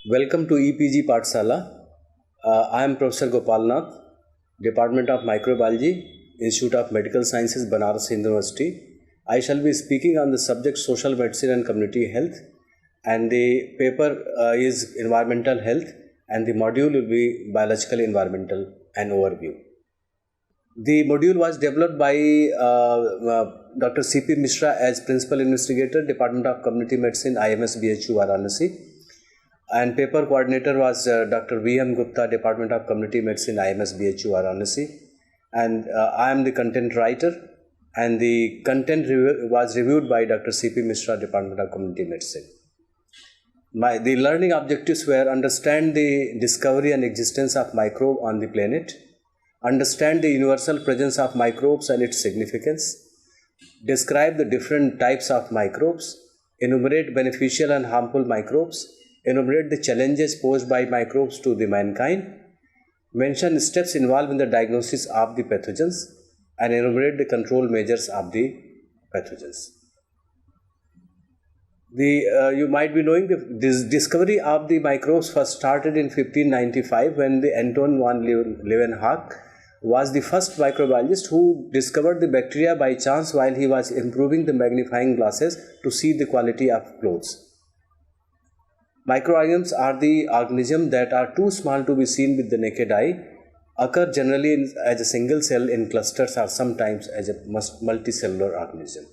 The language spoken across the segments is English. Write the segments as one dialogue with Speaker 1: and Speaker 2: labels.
Speaker 1: Welcome to EPG Pathsala. I am Professor Gopal Nath, Department of Microbiology, Institute of Medical Sciences, Banaras University. I shall be speaking on the subject Social Medicine and Community Health, and the paper is Environmental Health, and the module will be Biological Environmental and Overview. The module was developed by Dr. C.P. Mishra as Principal Investigator, Department of Community Medicine, IMS BHU Varanasi, and paper coordinator was Dr. V.M. Gupta, Department of Community Medicine, IMS BHU Varanasi, and I am the content writer, and the content was reviewed by Dr. C.P. Mishra, Department of Community Medicine. The learning objectives were understand the discovery and existence of microbe on the planet, understand the universal presence of microbes and its significance, describe the different types of microbes, enumerate beneficial and harmful microbes, enumerate the challenges posed by microbes to the mankind, mention steps involved in the diagnosis of the pathogens, and enumerate the control measures of the pathogens. You might be knowing this discovery of the microbes first started in 1595 when the Anton van Leeuwenhoek was the first microbiologist who discovered the bacteria by chance while he was improving the magnifying glasses to see the quality of clothes. Microorganisms are the organisms that are too small to be seen with the naked eye, occur generally as a single cell in clusters or sometimes as a multicellular organism.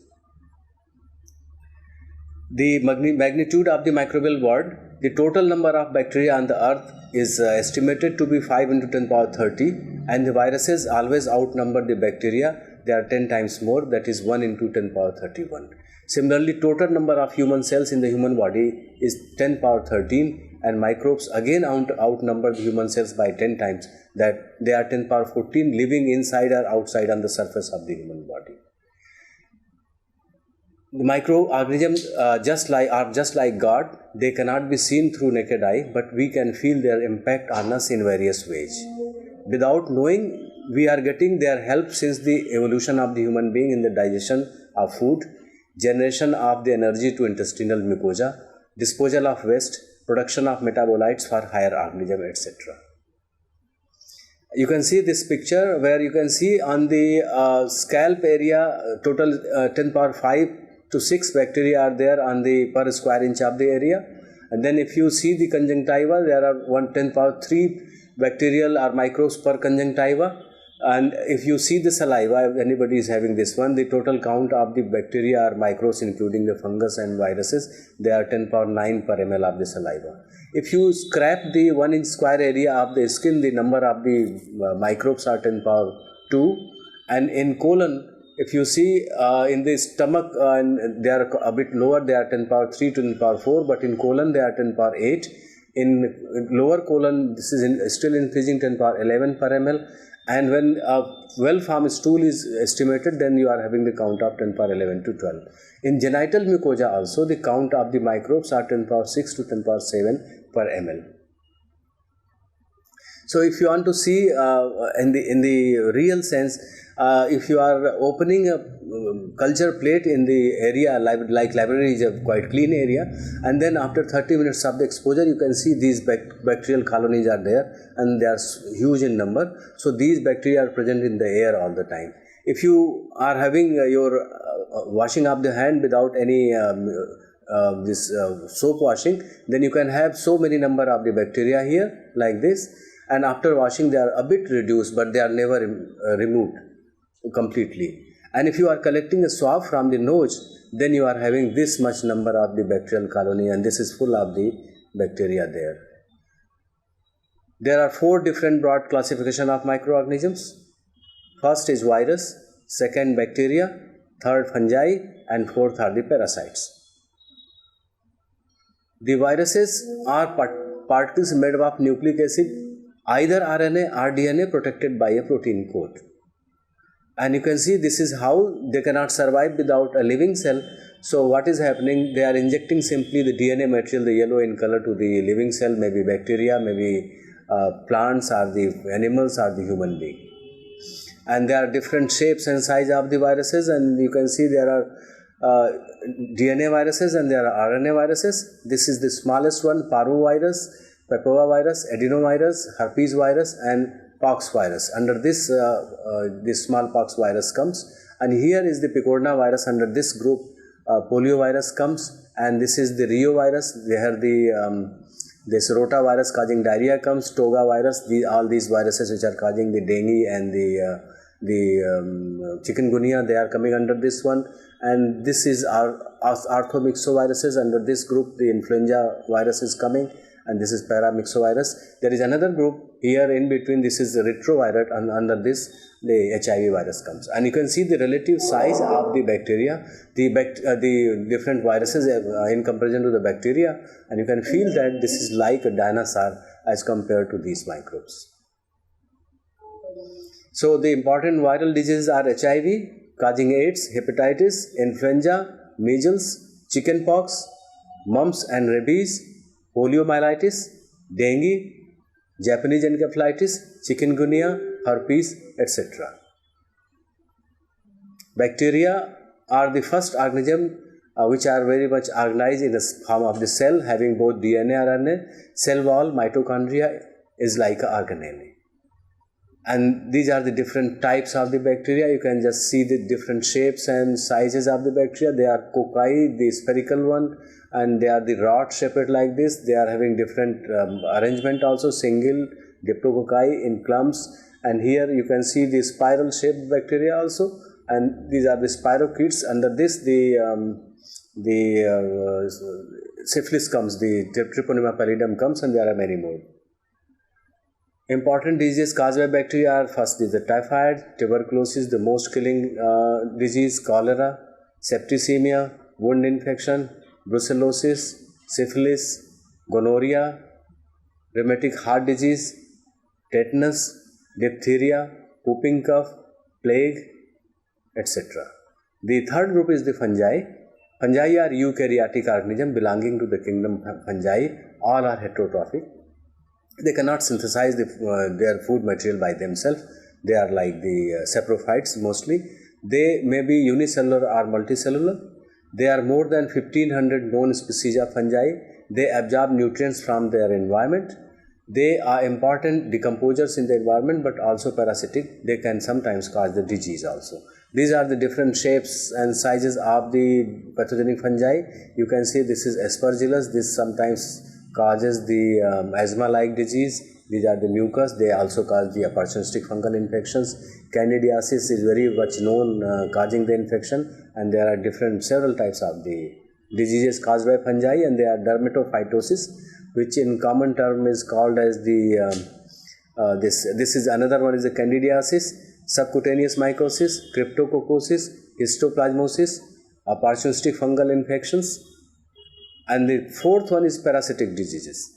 Speaker 1: The magnitude of the microbial world, the total number of bacteria on the earth is estimated to be 5 into 10 power 30, and the viruses always outnumber the bacteria. They are 10 times more, that is 1 into 10 power 31. Similarly, total number of human cells in the human body is 10 power 13, and microbes again outnumber the human cells by 10 times, that they are 10 power 14 living inside or outside on the surface of the human body. The microorganisms are just like God. They cannot be seen through naked eye, but we can feel their impact on us in various ways. Without knowing, we are getting their help since the evolution of the human being in the digestion of food, generation of the energy to intestinal mucosa, disposal of waste, production of metabolites for higher organisms, etc. You can see this picture where you can see on the scalp area total 10 power 5 to 6 bacteria are there on the per square inch of the area, and then if you see the conjunctiva, there are 10 power 3 bacterial or microbes per conjunctiva, and if you see the saliva, if anybody is having this one, the total count of the bacteria or microbes including the fungus and viruses, they are 10 power 9 per ml of the saliva. If you scrap the 1 inch square area of the skin, the number of the microbes are 10 power 2, and in colon, if you see in the stomach, they are a bit lower, they are 10 power 3 to 10 power 4, but in colon they are 10 power 8. In lower colon, this is still increasing 10 power 11 per ml, and when a well-formed stool is estimated, then you are having the count of 10 power 11 to 12. In genital mucosa also, the count of the microbes are 10 power 6 to 10 power 7 per ml. So if you want to see in the real sense, if you are opening a culture plate in the area, like library is a quite clean area, and then after 30 minutes of the exposure, you can see these bacterial colonies are there, and they are huge in number. So these bacteria are present in the air all the time. If you are having your washing of the hand without any soap washing, then you can have so many number of the bacteria here like this, and after washing they are a bit reduced, but they are never removed completely. And if you are collecting a swab from the nose, then you are having this much number of the bacterial colony, and this is full of the bacteria there. There are 4 different broad classification of microorganisms. First is virus, second bacteria, third fungi, and fourth are the parasites. The viruses are particles made up of nucleic acid, either RNA or DNA, protected by a protein coat. And you can see this is how they cannot survive without a living cell. So what is happening? They are injecting simply the DNA material, the yellow in color, to the living cell, maybe bacteria, maybe plants, or the animals, or the human being. And there are different shapes and size of the viruses, and you can see there are DNA viruses and there are RNA viruses. This is the smallest one, parvovirus, papovavirus, adenovirus, herpes virus and pox virus. Under this, this smallpox virus comes, and here is the picorna virus. Under this group, poliovirus comes, and this is the Rio virus. They have the this rotavirus causing diarrhea comes, Toga virus. All these viruses which are causing the dengue and the chikungunya, they are coming under this one. And this is our arthomyxoviruses. Under this group, the influenza virus is coming, and this is paramyxovirus. There is another group here in between. This is the retrovirus, and under this the HIV virus comes. And you can see the relative size of the bacteria, the different viruses in comparison to the bacteria, and you can feel that this is like a dinosaur as compared to these microbes. So the important viral diseases are HIV, causing AIDS, hepatitis, influenza, measles, chickenpox, mumps and rabies, poliomyelitis, dengue, Japanese encephalitis, chikungunya, herpes, etc. Bacteria are the first organism which are very much organized in the form of the cell, having both DNA and RNA. Cell wall, mitochondria is like a organelle. And these are the different types of the bacteria. You can just see the different shapes and sizes of the bacteria. They are cocci, the spherical one, and they are the rod shaped like this. They are having different arrangement also, single, diplococci in clumps. And here you can see the spiral shaped bacteria also. And these are the spirochetes. Under this, the syphilis comes, the Treponema pallidum comes, and there are many more. Important diseases caused by bacteria are first is the typhoid, tuberculosis, the most killing disease, cholera, septicemia, wound infection, brucellosis, syphilis, gonorrhea, rheumatic heart disease, tetanus, diphtheria, whooping cough, plague, etc. The third group is the fungi. Fungi are eukaryotic organisms belonging to the kingdom fungi. All are heterotrophic. They cannot synthesize their food material by themselves. They are like the saprophytes mostly. They may be unicellular or multicellular. There are more than 1500 known species of fungi. They absorb nutrients from their environment. They are important decomposers in the environment, but also parasitic. They can sometimes cause the disease also. These are the different shapes and sizes of the pathogenic fungi. You can see this is Aspergillus. This sometimes causes the asthma-like disease. These are the mucus. They also cause the opportunistic fungal infections. Candidiasis is very much known causing the infection, and there are several types of the diseases caused by fungi, and they are dermatophytosis, which in common term is called as the this is another one is the candidiasis, subcutaneous mycosis, cryptococcosis, histoplasmosis, opportunistic fungal infections. And the fourth one is parasitic diseases.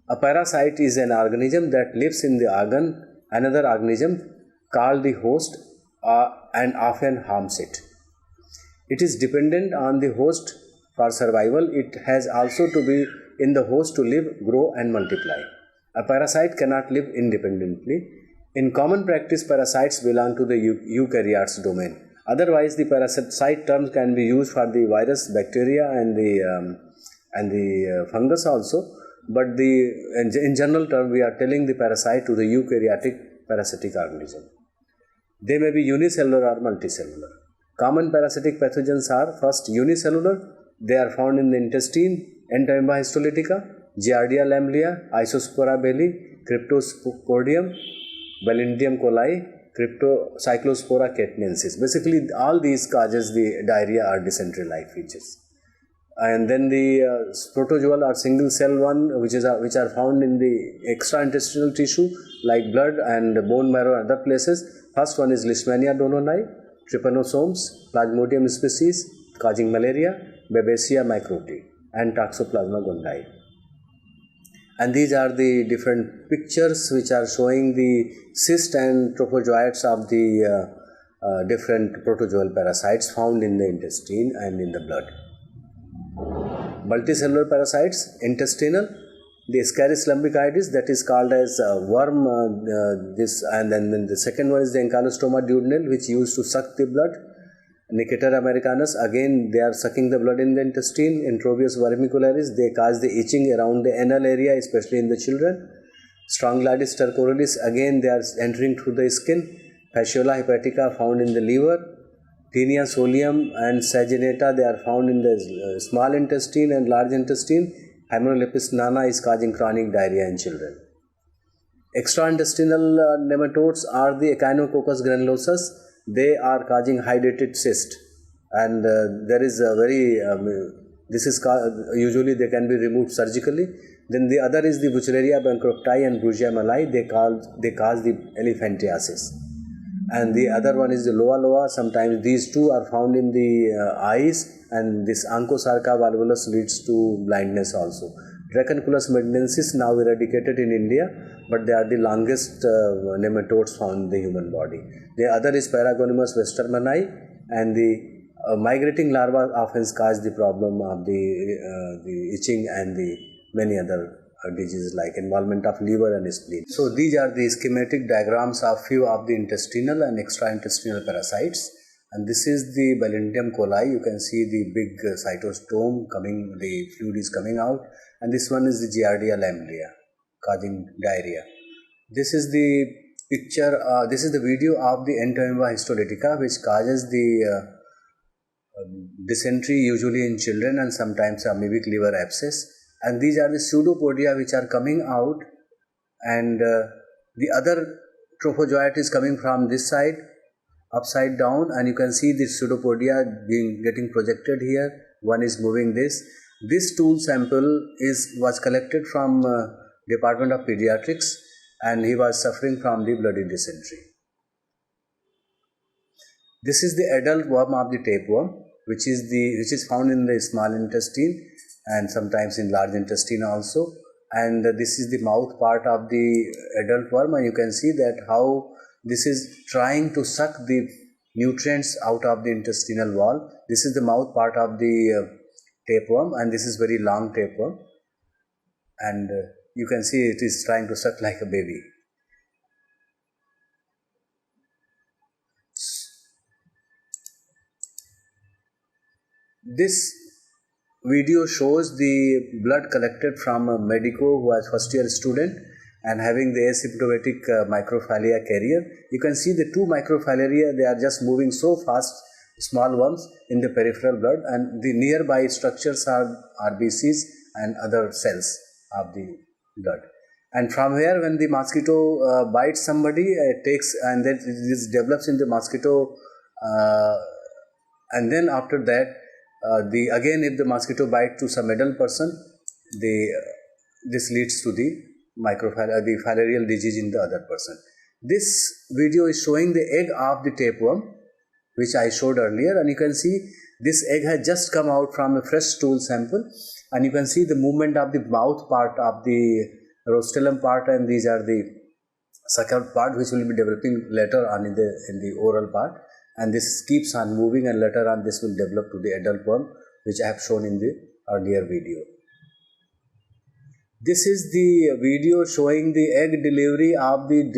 Speaker 1: A parasite is an organism that lives in the organ, another organism called the host, and often harms it. It is dependent on the host for survival. It has also to be in the host to live, grow and multiply. A parasite cannot live independently. In common practice, parasites belong to the eukaryotes domain. Otherwise, the parasite terms can be used for the virus, bacteria and the fungus also, but in general term we are telling the parasite to the eukaryotic parasitic organism. They may be unicellular or multicellular. Common parasitic pathogens are first unicellular. They are found in the intestine, Entamoeba histolytica, Giardia lamblia, Isospora belli, Cryptosporidium, Balindium coli, Cyclospora caitnensis. Basically all these causes the diarrhea or dysentery like features. And then the protozoal or single cell one, which are found in the extraintestinal tissue like blood and bone marrow and other places. First one is Leishmania donnellii, trypanosomes, Plasmodium species causing malaria, Babesia microti, and Toxoplasma gondii. And these are the different pictures which are showing the cyst and trophozoites of the different protozoal parasites found in the intestine and in the blood. Multicellular parasites, intestinal, the Ascaris lumbricoides, that is called as worm, and then the second one is the Ankylostoma duodenale, which used to suck the blood. Necator americanus, again they are sucking the blood in the intestine. Enterobius vermicularis, they cause the itching around the anal area, especially in the children. Strongyloides stercoralis, again they are entering through the skin. Fasciola hepatica, found in the liver. Tinea solium and saginata, they are found in the small intestine and large intestine. Hymenolipis nana is causing chronic diarrhea in children. Extraintestinal nematodes are the Echinococcus granulosus. They are causing hydrated cyst, and there is a very this is usually they can be removed surgically. Then the other is the Wuchereria bancrofti and Brugia malai. They cause the elephantiasis. And the other one is the loa loa. Sometimes these two are found in the eyes, and this Anchosarca valvulus leads to blindness also. Dracunculus medinensis, now eradicated in India, but they are the longest nematodes found in the human body. The other is Paragonimus westermani, and the migrating larvae often cause the problem of the itching and the many other diseases like involvement of liver and spleen. So these are the schematic diagrams of few of the intestinal and extraintestinal parasites. And this is the Balindium coli. You can see the big cytostome coming, the fluid is coming out. And this one is the Giardia lamblia, causing diarrhea. This is the picture, this is the video of the Entamoeba histolytica, which causes the dysentery usually in children and sometimes amoebic liver abscess. And these are the pseudopodia which are coming out, and the other trophozoite is coming from this side, upside down, and you can see the pseudopodia getting projected here. One is moving this. This stool sample was collected from Department of Pediatrics, and he was suffering from the bloody dysentery. This is the adult worm of the tapeworm, which is found in the small intestine and sometimes in large intestine also. And this is the mouth part of the adult worm, and you can see that how this is trying to suck the nutrients out of the intestinal wall. This is the mouth part of the tapeworm, and this is very long tapeworm, and you can see it is trying to suck like a baby. This video shows the blood collected from a medico who was first year student and having the asymptomatic microfilaria carrier. You can see the two microfilaria, they are just moving so fast, small worms in the peripheral blood, and the nearby structures are RBCs and other cells of the blood. And from here, when the mosquito bites somebody, it takes, and then this develops in the mosquito, and then after that, again if the mosquito bites to some adult person, this leads to the filarial disease in the other person. This video is showing the egg of the tapeworm, which I showed earlier, and you can see this egg has just come out from a fresh stool sample, and you can see the movement of the mouth part of the rostellum part, and these are the sucker part which will be developing later on in the oral part, and this keeps on moving, and later on this will develop to the adult worm, which I have shown in the earlier video. This is the video showing the egg delivery of the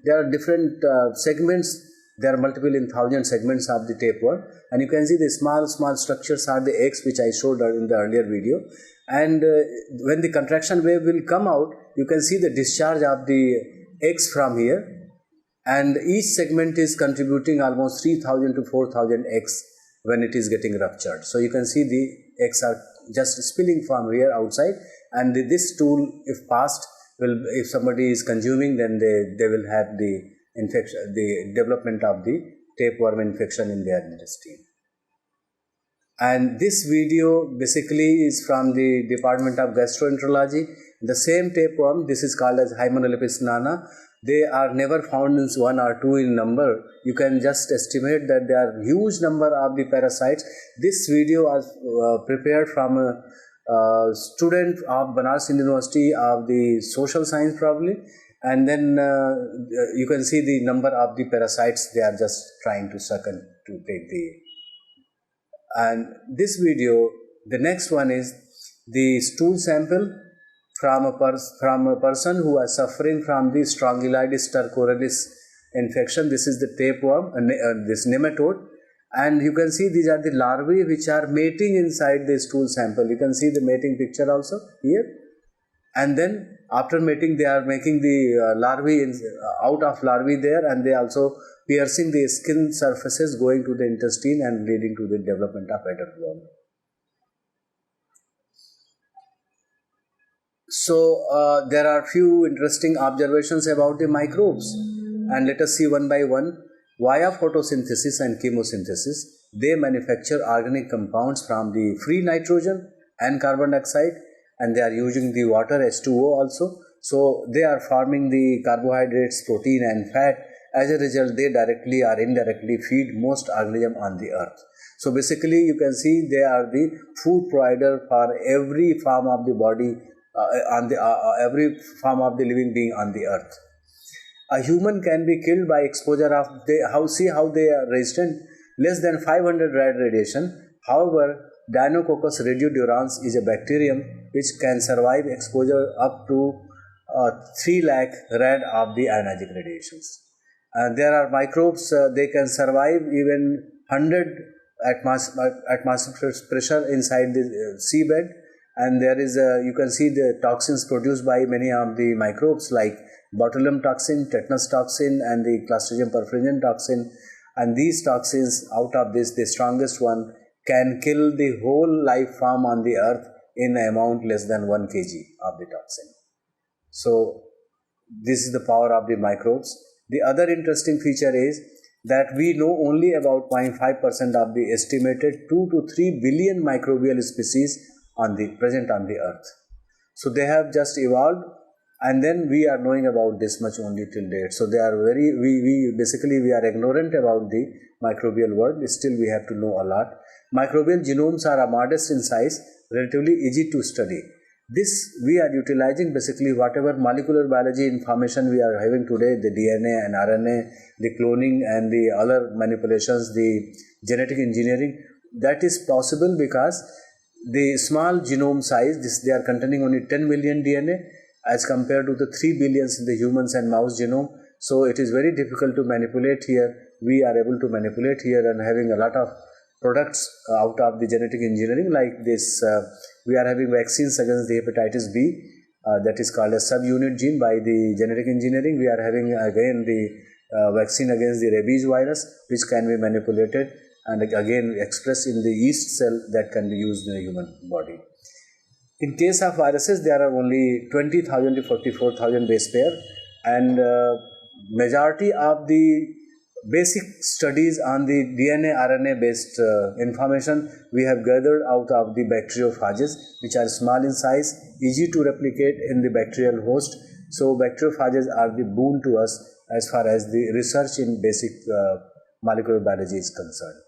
Speaker 1: there are different segments. There are multiple in 1,000 segments of the tapeworm, and you can see the small structures are the eggs which I showed in the earlier video. And when the contraction wave will come out, you can see the discharge of the eggs from here, and each segment is contributing almost 3,000 to 4,000 eggs when it is getting ruptured. So you can see the eggs are just spilling from here outside, and this tool, if passed, if somebody is consuming, then they will have the infection, the development of the tapeworm infection in their intestine. And this video basically is from the Department of Gastroenterology. The same tapeworm, this is called as Hymenolipis nana. They are never found in 1 or 2 in number. You can just estimate that there are huge number of the parasites. This video was prepared from a student of Banaras University of the social science probably, and then you can see the number of the parasites they are just trying to suck and to take the. And this video, the next one is the stool sample from a person who was suffering from the Strongyloides stercoralis infection. This is the tapeworm, this nematode, And you can see these are the larvae which are mating inside the stool sample. You can see the mating picture also here. And then after mating, they are making the larvae out of larvae there, and they also piercing the skin surfaces going to the intestine and leading to the development of adult worm. So there are few interesting observations about the microbes, and let us see one by one. Via photosynthesis and chemosynthesis, they manufacture organic compounds from the free nitrogen and carbon dioxide, and they are using the water H2O also. So they are forming the carbohydrates, protein and fat. As a result, they directly or indirectly feed most organisms on the earth. So basically you can see they are the food provider for every form of the body, every form of the living being on the earth. A human can be killed by exposure of how they are resistant less than 500 rad radiation. However, Deinococcus radiodurans is a bacterium which can survive exposure up to 3 lakh rad of the ionogic radiations. There are microbes, they can survive even 100 atmosphere pressure inside the seabed, and there is you can see the toxins produced by many of the microbes like botulinum toxin, tetanus toxin and the Clostridium perfringens toxin, and these toxins, out of this the strongest one can kill the whole life form on the earth in an amount less than 1 kg of the toxin. So this is the power of the microbes. The other interesting feature is that we know only about 0.5% of the estimated 2 to 3 billion microbial species present on the earth. So they have just evolved, and then we are knowing about this much only till date. So they are we are ignorant about the microbial world. Still we have to know a lot. Microbial genomes are modest in size, relatively easy to study. This we are utilizing basically whatever molecular biology information we are having today, the DNA and RNA, the cloning and the other manipulations, the genetic engineering, that is possible because the small genome size, they are containing only 10 million DNA as compared to the 3 billions in the humans and mouse genome. So it is very difficult to manipulate here. We are able to manipulate here and having a lot of products out of the genetic engineering like this. We are having vaccines against the hepatitis B, that is called a subunit gene by the genetic engineering. We are having again the vaccine against the rabies virus, which can be manipulated and again expressed in the yeast cell that can be used in the human body. In case of viruses, there are only 20,000 to 44,000 base pair, and majority of the basic studies on the DNA RNA based information we have gathered out of the bacteriophages, which are small in size, easy to replicate in the bacterial host. So bacteriophages are the boon to us as far as the research in basic molecular biology is concerned.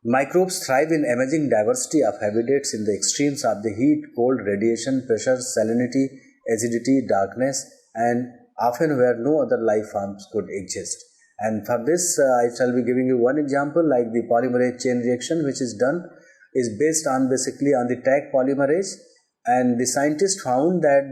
Speaker 1: Microbes thrive in amazing diversity of habitats in the extremes of the heat, cold, radiation, pressure, salinity, acidity, darkness, and often where no other life forms could exist. And for this, I shall be giving you one example, like the polymerase chain reaction, which is based on basically on the Taq polymerase. And the scientists found that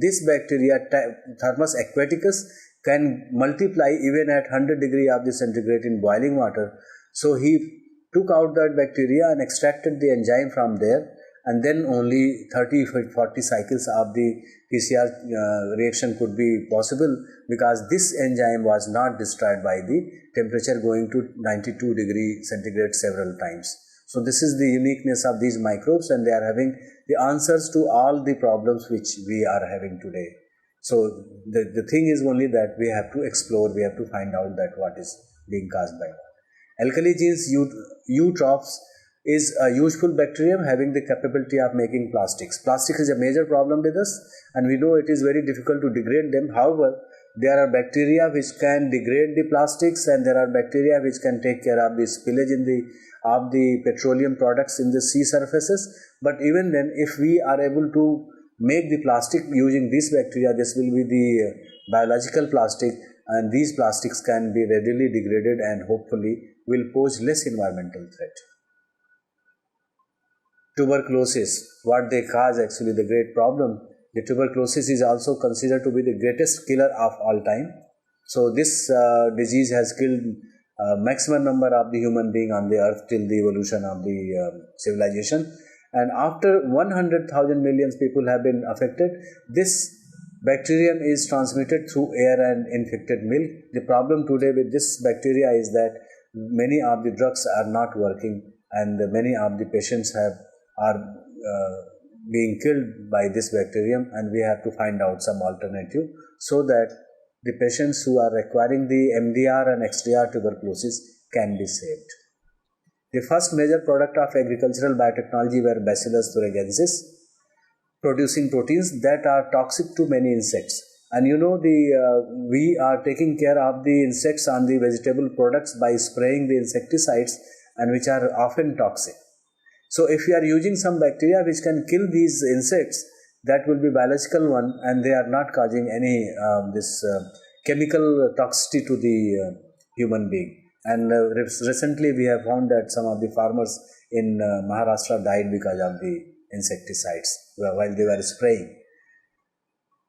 Speaker 1: this bacteria, Thermus aquaticus, can multiply even at 100 degrees of the centigrade in boiling water. So he took out that bacteria and extracted the enzyme from there, and then only 30-40 cycles of the PCR reaction could be possible because this enzyme was not destroyed by the temperature going to 92 degrees centigrade several times. So this is the uniqueness of these microbes, and they are having the answers to all the problems which we are having today. So the thing is only that we have to explore, we have to find out that what is being caused by what. Alkali-Genes eutrophes is a useful bacterium having the capability of making plastics. Plastic is a major problem with us, and we know it is very difficult to degrade them. However, there are bacteria which can degrade the plastics, and there are bacteria which can take care of the spillage of the petroleum products in the sea surfaces. But even then, if we are able to make the plastic using this bacteria, this will be the biological plastic, and these plastics can be readily degraded and hopefully will pose less environmental threat. Tuberculosis, what they cause actually the great problem. The tuberculosis is also considered to be the greatest killer of all time. So this disease has killed maximum number of the human being on the earth till the evolution of the civilization. And after 100,000 millions people have been affected, this bacterium is transmitted through air and infected milk. The problem today with this bacteria is that many of the drugs are not working, and many of the patients are being killed by this bacterium, and we have to find out some alternative so that the patients who are acquiring the MDR and XDR tuberculosis can be saved. The first major product of agricultural biotechnology were Bacillus thuringiensis, producing proteins that are toxic to many insects. And we are taking care of the insects on the vegetable products by spraying the insecticides, and which are often toxic. So if you are using some bacteria which can kill these insects, that will be biological one, and they are not causing any chemical toxicity to the human being. And recently we have found that some of the farmers in Maharashtra died because of the insecticides while they were spraying.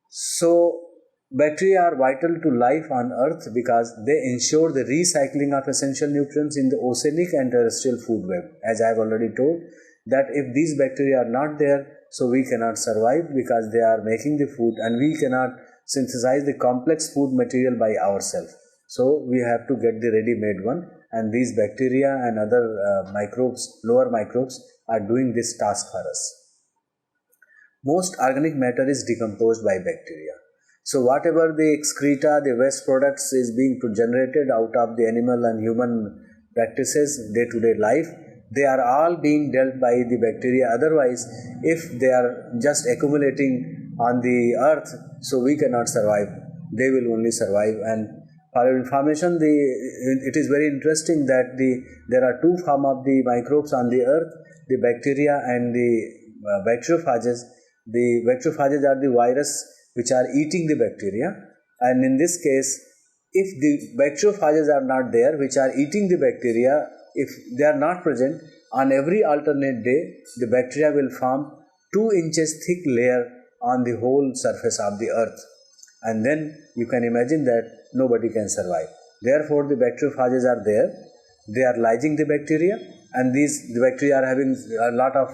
Speaker 1: So bacteria are vital to life on earth because they ensure the recycling of essential nutrients in the oceanic and terrestrial food web. As I have already told, that if these bacteria are not there, so we cannot survive because they are making the food, and we cannot synthesize the complex food material by ourselves. So we have to get the ready-made one, and these bacteria and other microbes, lower microbes, are doing this task for us. Most organic matter is decomposed by bacteria. So whatever the excreta, the waste products is being generated out of the animal and human practices, day-to-day life, they are all being dealt by the bacteria. Otherwise, if they are just accumulating on the earth, so we cannot survive. They will only survive. And for your information, it is very interesting that there are two forms of the microbes on the earth, the bacteria and the bacteriophages. The bacteriophages are the virus which are eating the bacteria, and in this case, if the bacteriophages are not there, which are eating the bacteria, if they are not present, on every alternate day, the bacteria will form 2 inches thick layer on the whole surface of the earth, and then you can imagine that nobody can survive. Therefore, the bacteriophages are there, they are lysing the bacteria, and the bacteria are having a lot of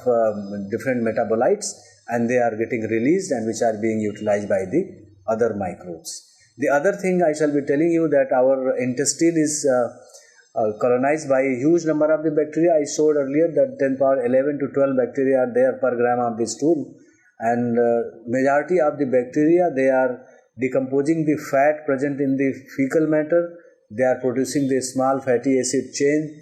Speaker 1: different metabolites, and they are getting released and which are being utilized by the other microbes. The other thing I shall be telling you that our intestine is colonized by a huge number of the bacteria. I showed earlier that 10 power 11 to 12 bacteria are there per gram of the stool, and majority of the bacteria, they are decomposing the fat present in the fecal matter. They are producing the small fatty acid chain,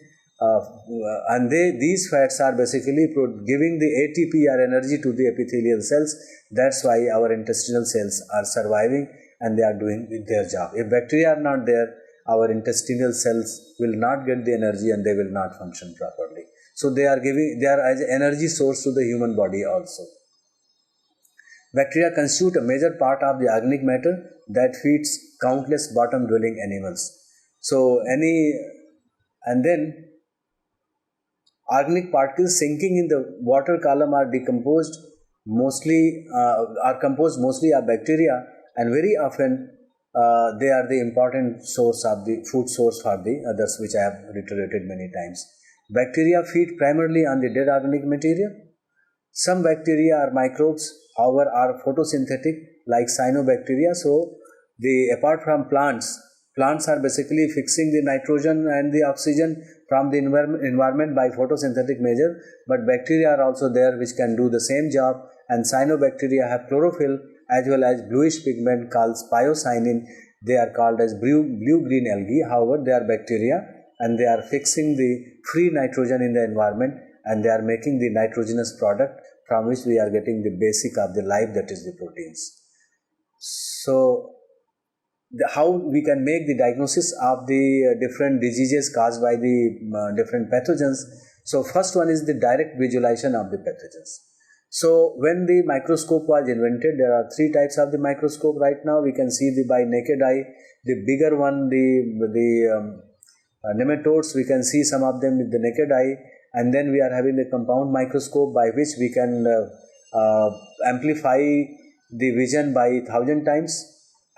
Speaker 1: and these fats are basically giving the ATP or energy to the epithelial cells. That's why our intestinal cells are surviving and they are doing their job. If bacteria are not there, our intestinal cells will not get the energy and they will not function properly. So they are as an energy source to the human body also. Bacteria constitute a major part of the organic matter that feeds countless bottom-dwelling animals. Organic particles sinking in the water column are composed mostly of bacteria, and very often they are the important source of the food source for the others, which I have reiterated many times. Bacteria feed primarily on the dead organic material. Some bacteria are microbes, however, are photosynthetic like cyanobacteria. So, apart from plants are basically fixing the nitrogen and the oxygen from the environment by photosynthetic measure, but bacteria are also there which can do the same job, and cyanobacteria have chlorophyll as well as bluish pigment called spiocyanin. They are called as blue-green algae. However, they are bacteria and they are fixing the free nitrogen in the environment, and they are making the nitrogenous product from which we are getting the basic of the life, that is the proteins. So, how we can make the diagnosis of the different diseases caused by the different pathogens. So, first one is the direct visualization of the pathogens. So, when the microscope was invented, there are 3 types of the microscope right now. We can see by naked eye, the bigger one, the nematodes, we can see some of them with the naked eye, and then we are having the compound microscope by which we can amplify the vision by 1000 times,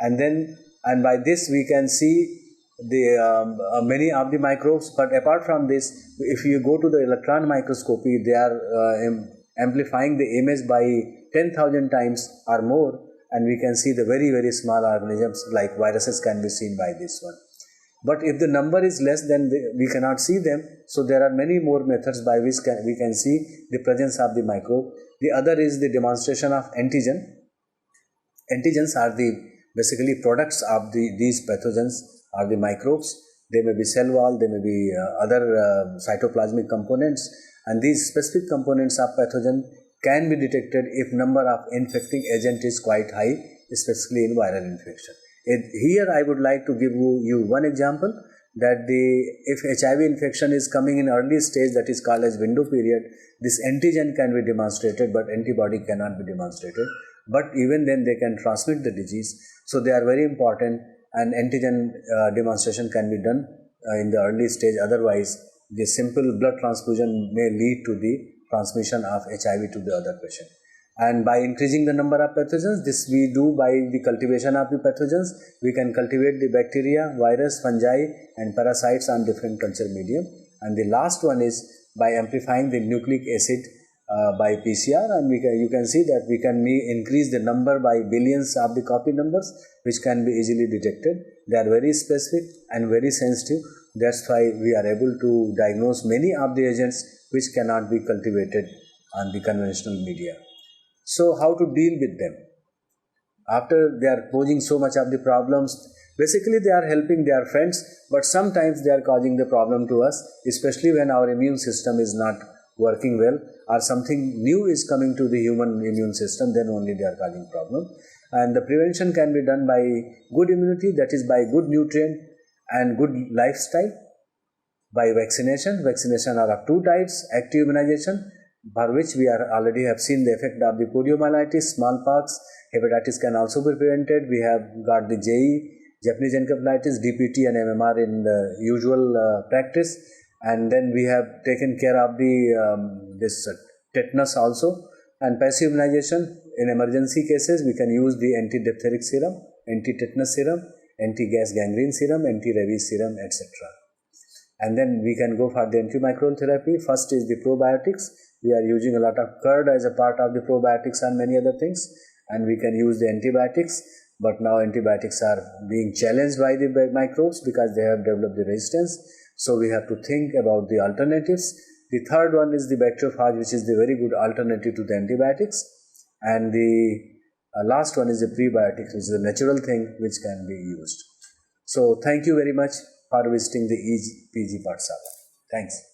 Speaker 1: and by this we can see many of the microbes. But apart from this, if you go to the electron microscopy, they are amplifying the image by 10,000 times or more, and we can see the very, very small organisms like viruses can be seen by this one. But if the number is less, then we cannot see them. So there are many more methods by which we can see the presence of the microbe. The other is the demonstration of antigen. Antigens are the basically products of these pathogens or the microbes. They may be cell wall, they may be other cytoplasmic components, and these specific components of pathogen can be detected if number of infecting agent is quite high, especially in viral infection. Here I would like to give you one example that if HIV infection is coming in early stage, that is called as window period, this antigen can be demonstrated, but antibody cannot be demonstrated. But even then they can transmit the disease. So they are very important, and antigen demonstration can be done in the early stage. Otherwise, the simple blood transfusion may lead to the transmission of HIV to the other patient. And by increasing the number of pathogens, this we do by the cultivation of the pathogens. We can cultivate the bacteria, virus, fungi and parasites on different culture medium. And the last one is by amplifying the nucleic acid by PCR, and you can see that we can increase the number by billions of the copy numbers, which can be easily detected. They are very specific and very sensitive. That's why we are able to diagnose many of the agents which cannot be cultivated on the conventional media. So how to deal with them? After they are posing so much of the problems, basically they are helping their friends, but sometimes they are causing the problem to us, especially when our immune system is not working well or something new is coming to the human immune system, then only they are causing problem. And the prevention can be done by good immunity, that is by good nutrient and good lifestyle, by vaccination. Vaccination are of two types: active immunization, for which we are already have seen the effect of the poliomyelitis, smallpox, hepatitis can also be prevented. We have got the JE, Japanese encephalitis, DPT and MMR in the usual practice. And then we have taken care of the this tetanus also. And passive immunization, in emergency cases, we can use the anti-diphtheric serum, anti-tetanus serum, anti-gas gangrene serum, anti-rabies serum, etc. And then we can go for the antimicrobial therapy. First is the probiotics. We are using a lot of curd as a part of the probiotics and many other things. And we can use the antibiotics. But now antibiotics are being challenged by the microbes because they have developed the resistance. So we have to think about the alternatives. The third one is the bacteriophage, which is the very good alternative to the antibiotics. And the last one is the prebiotics, which is a natural thing which can be used. So thank you very much for visiting the PG Pathshala. Thanks.